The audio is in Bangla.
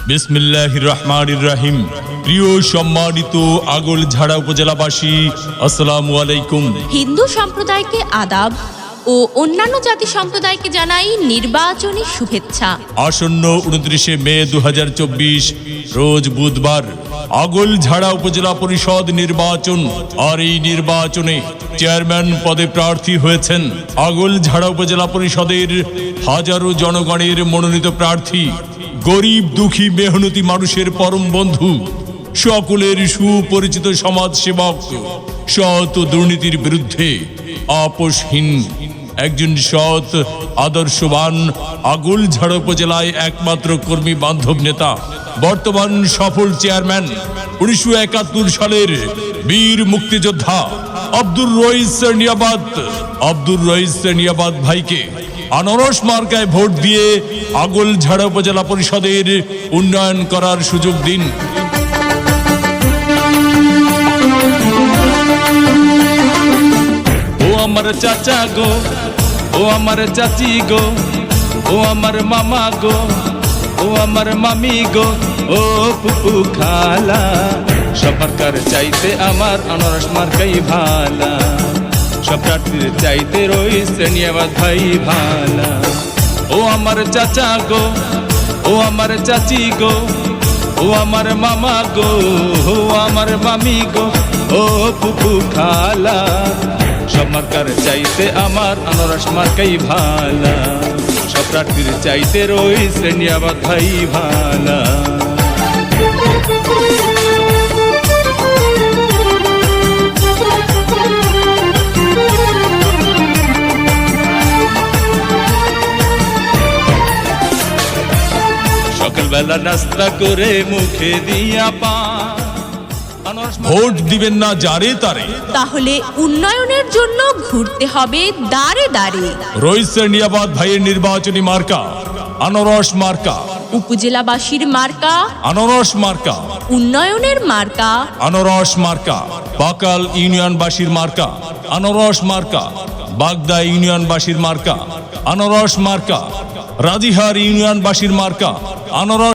বিসমিল্লাহির রহমানির রহিম। প্রিয় সম্মানিত আগলঝাড়া উপজেলাবাসী, আসসালামু আলাইকুম। হিন্দু সম্প্রদায়কে আদাব ও অন্যান্য জাতি সম্প্রদায়কে জানাই নির্বাচনী শুভেচ্ছা। আসন্ন 29শে মে 2024 রোজ বুধবার আগলঝাড়া উপজেলা পরিষদ নির্বাচন। আর এই নির্বাচনে চেয়ারম্যান পদে প্রার্থী হয়েছেন আগলঝাড়া উপজেলা পরিষদের হাজারো জনগণের মনোনীত প্রার্থী, গরিব দুঃখী মেহনতি মানুষের পরম বন্ধু, সকলের সুপরিচিত সমাজসেবক, সৎ দুর্নীতির বিরুদ্ধে আপোষহীন একজন সৎ আদর্শবান আগলঝাড়া উপজেলায় একমাত্র কর্মী বান্ধব নেতা, বর্তমান সফল চেয়ারম্যান, 1971 সালের বীর মুক্তিযোদ্ধা আব্দুর রইস নিয়াবাদ ভাইকে আনারস মার্কায় ভোট দিয়ে আগলঝাড়া উপজেলা পরিষদের উন্নয়ন করার সুযোগ দিন। ও আমার চাচা গো, ও আমার চাচি গো, ও আমার মামা গো, ও আমার মামি গো, ও পুপু খালা, সবার চাইতে আমার আনারস মার্কাই ভালা, সব প্রার্থীর চাইতে রইস নিয়াবাদ ভাই ভালা। ও আমার চাচা গো, ও আমার চাচি গো, ও আমার মামা গো, ও আমার মামি গো, ও পুপু খালা, সব মার্কার চাইতে আমার আনারস মার্কাই ভালা, সব প্রার্থীর চাইতে রইস নিয়াবাদ ভাই ভালা। সকালবেলা নাস্তা করে মুখে দিয়া পান, ভোট দিবেন না যারে তারে, তাহলে উন্নয়নের জন্য ঘুরতে হবে দাঁড়ে দাঁড়ে। রইস নিয়াবাদ ভাইয়ের নির্বাচনী মার্কা আনারস মার্কা, উপজেলাবাসীর মার্কা আনারস মার্কা, উন্নয়নের মার্কা আনারস মার্কা, বাকাল ইউনিয়নবাসীর মার্কা আনারস মার্কা, বাগদা ইউনিয়নবাসীর মার্কা আনারস মার্কা, রাজিহার ইউনিয়নবাসীর মার্কা আনারস